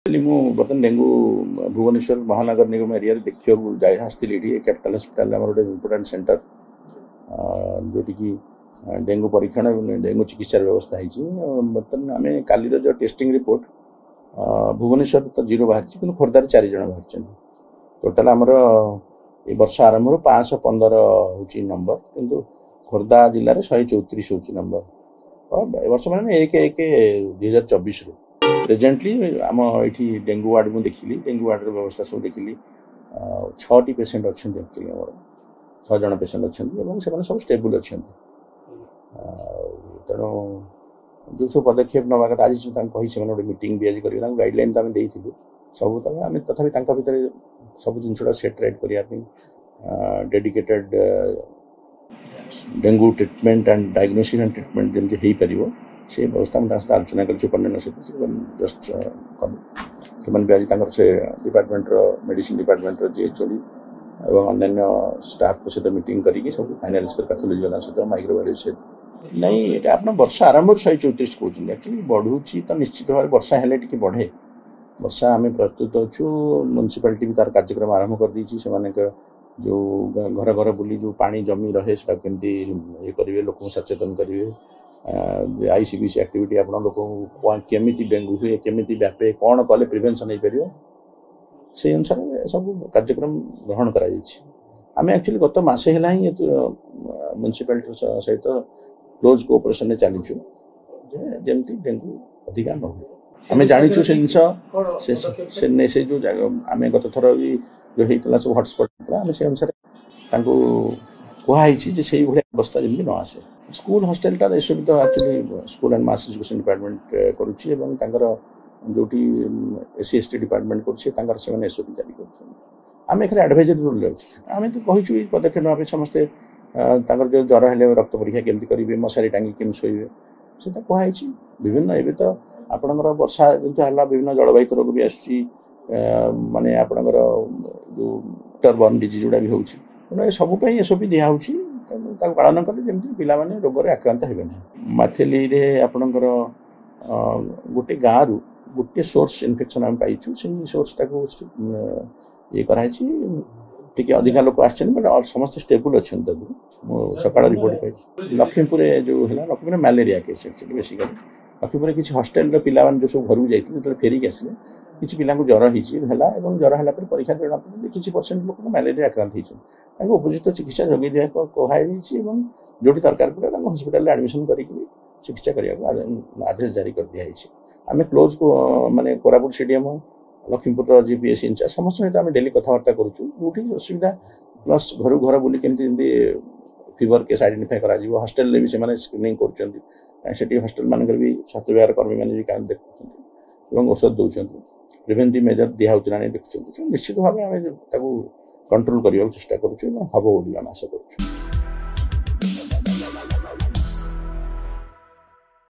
ମୁଁ ବର୍ତ୍ତମାନ ଡେଙ୍ଗୁ ଭୁବନେଶ୍ୱର ମହାନଗର ନିଗମ ଏରିଆରେ ଦେଖିବାକୁ ଆସିଥିଲି। ଏଠି କ୍ୟାପିଟାଲ ହସ୍ପିଟାଲ ଆମର ଗୋଟେ ଇମ୍ପୋର୍ଟାଣ୍ଟ ସେଣ୍ଟର ଯୋଉଠିକି ଡେଙ୍ଗୁ ପରୀକ୍ଷଣ ଏବଂ ଡେଙ୍ଗୁ ଚିକିତ୍ସାର ବ୍ୟବସ୍ଥା ହେଇଛି। ବର୍ତ୍ତମାନ ଆମେ କାଲିର ଯେଉଁ ଟେଷ୍ଟିଂ ରିପୋର୍ଟ ଭୁବନେଶ୍ୱର ତ 0 ବାହାରିଛି, କିନ୍ତୁ ଖୋର୍ଦ୍ଧାରେ 4 ଜଣ ବାହାରିଛନ୍ତି। ଟୋଟାଲ ଆମର ଏ ବର୍ଷ ଆରମ୍ଭରୁ 515 ହେଉଛି ନମ୍ବର, କିନ୍ତୁ ଖୋର୍ଦ୍ଧା ଜିଲ୍ଲାରେ 134 ହେଉଛି ନମ୍ବର। ଏ ବର୍ଷ ମାନେ 1/1/2024 ପ୍ରେଜେଣ୍ଟଲି आम ये डेंगू वार्ड में देखिली, डेंगू वार्ड व्यवस्था सब देखिली। 6टी पेसेंट अच्छा एक्चुअली आम 6 जन पेसेंट अच्छा से सब स्टेबल अच्छा। तेणु जो सब पदक्षेप नवा कथा आज से गोटे मीटिंग भी आज करेंगे, गाइडलाइन तो आम देलु सब आम तथापि भितर सब जिनसा सेटरेट करने dedicated dengue treatment and diagnosis and treatment जमी हो पार से व्यवस्था सहित आलोचना कर सुपरडेंट सहित जस्ट से डिपार्टमेंट मेडिसिन डिपार्टमेंट जी एचओडी और अन्य स्टाफ सहित मीटिंग करके सब फाइनालाइज कर पैथोलॉजी वाला सहित माइक्रोबायोलॉजी सहित नहीं ये आप वर्षा आरंभ 134 कहते एक्चुअली बढ़ुची तो निश्चित भाव वर्षा हेल्ले टी बढ़े। वर्षा आम प्रस्तुत अच्छु, म्युनिसिपालिटी भी तार कार्यक्रम आरंभ कर दी जो घर घर बुली जो पानी जमी रहे केमती ये करेंगे, लोक सचेतन करेंगे। आईसीबीसी एक्टिविटी आप लोग केमी डेंगू हुए केमी व्यापे कौन कले प्रिवेंशन हो पार से अनुसार सब कार्यक्रम ग्रहण कर एक्चुअली गत मसे है म्युनिसिपालिटी सहित क्लोज कोऑपरेशन में चलीचु जमी डेंगू अधिका न हुए। आम जाचु से जिन से जो आम गत थर भी जो होता सब हटस्पट आम से अनुसार कहुई से भाई अवस्था जमी न आसे। स्कूल हॉस्टेलटा एसबी तो actually school and mass education department करुच्ची जो एससी एसटी डिपार्टमेंट कर एसओपी जारी करें। एडभाइजरी रोल अच्छे आम तो कहूँ पदक्षेप ना समस्ते जो ज्वर हेल्ले रक्त परीक्षा केमती करेंगे, मशारी टांगी केमी शोबे से कहुई विभिन्न एवं तो आपणकर वर्षा जो है विभिन्न जलवायु रोग भी आसूँ माने आपणकर जो टर्बन डिजीज गुड़ा भी हो सब एसओपी दिखाई पालन कले जमी पिला रोग आक्रांत हे ना। माथेली आपणकर गोटे गाँव गोटे सोर्स इन्फेक्शन आम पाइचु से सोर्स टाक ये कराई टी अधिका लोक आस समस्त स्टेबल अच्छा। सका रिपोर्ट पाई लक्ष्मीपुर जो है Laxmipur malaria case actually basically Laxmipur किसी हॉस्टेल पिला जो सब घर जाते फेरिक आसिले किसी पिला ज्वर है ज्वर है परीक्षा जमा किसी परसेंट लोक मैलेरिया आक्रांत होती उपयुक्त चिकित्सा जगह दिया कहुई जो दरकार पड़े हस्पिटाल एडमिशन कर चिकित्सा करने आदेश जारी कर दिखाई। आम क्लोज को माने Koraput CDM Laxmipur GPS incharge समस्त सहित आम डेली कथबार्ता करुँ असुविधा प्लस घर घर बुली केमती फीवर केस आइडेंटिफाई कर हॉस्टेल भी से स्क्रीनिंग कर हॉस्टेल मान भी स्वास्थ्य विभाग कर्मी मैंने भी देखुं औषध दौरान प्रिवेंटिव मेजर दिखाई ना देखुं निश्चित भाव में कंट्रोल करने चेष्टा करुँ हम बोली आशा करुँ।